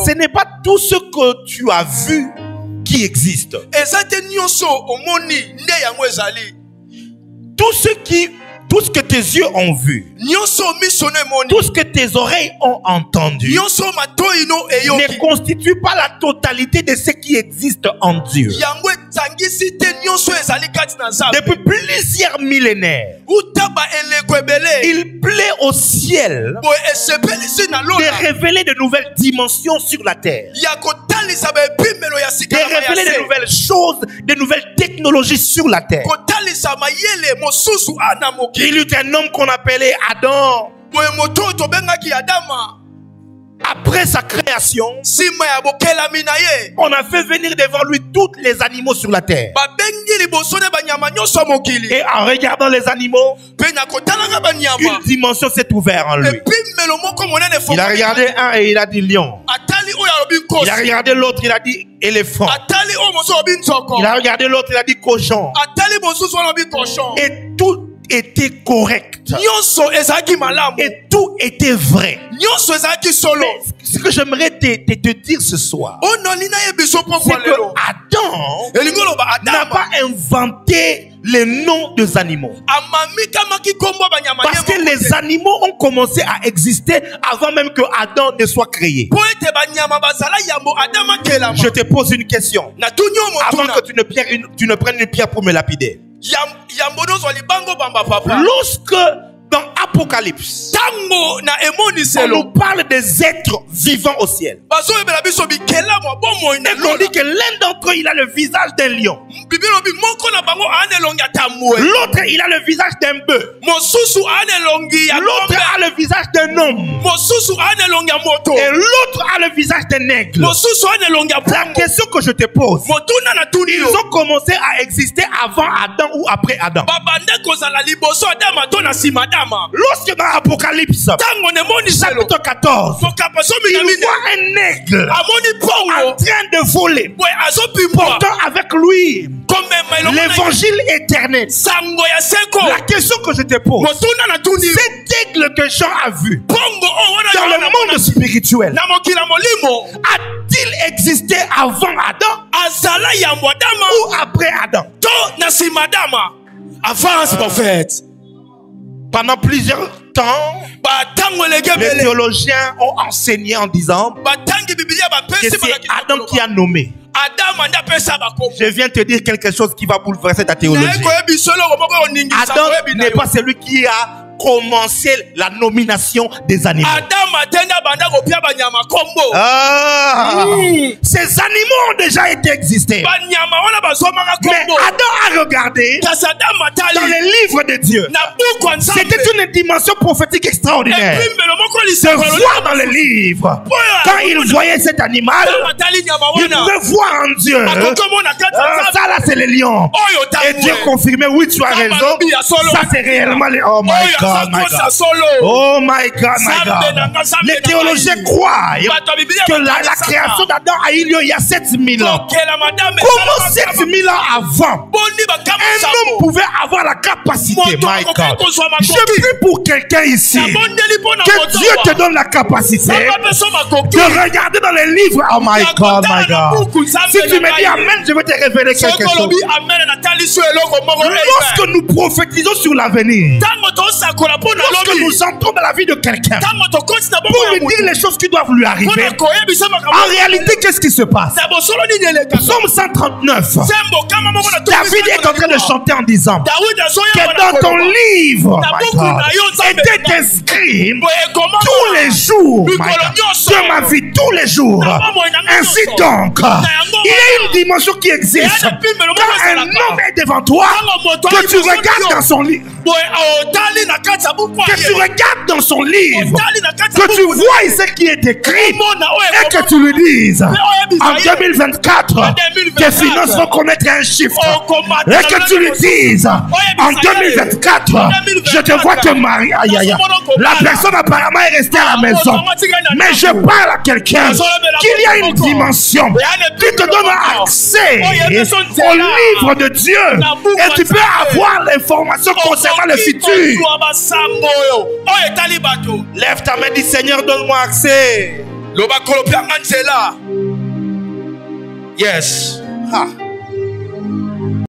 Ce n'est pas tout ce que tu as vu qui existe. Tout ce que tes yeux ont vu, tout ce que tes oreilles ont entendu, ne constitue pas la totalité de ce qui existe en Dieu. Depuis plusieurs millénaires, il plaît au ciel de révéler de nouvelles dimensions sur la terre, de révéler de nouvelles choses, de nouvelles technologies sur la terre. Il y eut un homme qu'on appelait Adam. Après sa création, on a fait venir devant lui tous les animaux sur la terre. Et en regardant les animaux, une dimension s'est ouverte en lui. Il a regardé un et il a dit lion. Il a regardé l'autre, il a dit éléphant. Il a regardé l'autre, il a dit cochon. Et tout était correct. Et tout était vrai. Mais ce que j'aimerais te dire ce soir, c'est que Adam n'a pas inventé les noms des animaux. Parce que les animaux ont commencé à exister avant même que Adam ne soit créé. Je te pose une question avant que tu ne prennes une pierre pour me lapider. Lorsque dans Apocalypse, on nous parle des êtres vivants au ciel, et qu'on dit que l'un d'entre eux il a le visage d'un lion, l'autre il a le visage d'un bœuf, l'autre a le visage d'un homme, et l'autre a le visage d'un aigle. La question que je te pose, ils ont commencé à exister avant Adam ou après Adam? Lorsque dans Apocalypse, chapitre 14, il voit un aigle en train de voler, portant avec lui l'évangile éternel. La question que je te pose, cet aigle que Jean a vu dans le monde spirituel, a-t-il existé avant Adam ou après Adam? Avance, prophète. Pendant plusieurs temps, les théologiens ont enseigné en disant que c'est Adam qui a nommé. Je viens te dire quelque chose qui va bouleverser ta théologie. Adam n'est pas celui qui a commencé la nomination des animaux. Ces animaux ont déjà été existés. Mais Adam a regardé dans les livres de Dieu. C'était une dimension prophétique extraordinaire. De voir dans les livres, quand il voyait cet animal, il pouvait voir en Dieu. Ça là c'est le lion. Et Dieu confirmait, oui tu as raison. Ça c'est réellement le... Oh my God. Oh my God, my God. Les théologiens croient que la création d'Adam a eu lieu il y a 7000 ans. Comment 7000 ans avant un homme pouvait avoir la capacité? My God. Je prie pour quelqu'un ici que Dieu te donne la capacité de regarder dans les livres. Oh my God, my God. Si tu me dis amen, je vais te révéler quelque chose. Lorsque nous prophétisons sur l'avenir, lorsque nous entrons dans la vie de quelqu'un pour lui dire les choses qui doivent lui arriver, en réalité, qu'est-ce qui se passe? Psaume 139, David est en train de chanter en disant que dans ton livre était inscrit tous les jours de ma vie, tous les jours. Ainsi donc, il y a une dimension qui existe. Quand un homme est devant toi, que tu regardes dans son livre, que tu regardes dans son livre, que tu vois ce qui est écrit et que tu lui dises en 2024 tes finances vont connaître un chiffre et que tu lui dises en 2024 je te vois te marier. Aïe, aïe, aïe. La personne apparemment est restée à la maison, mais je parle à quelqu'un qu'il y a une dimension qui te donne accès au livre de Dieu et tu peux avoir l'information concernant le futur. Lève ta main, dis Seigneur, donne-moi accès. Loba kolopianga nzela. Yes. Ha.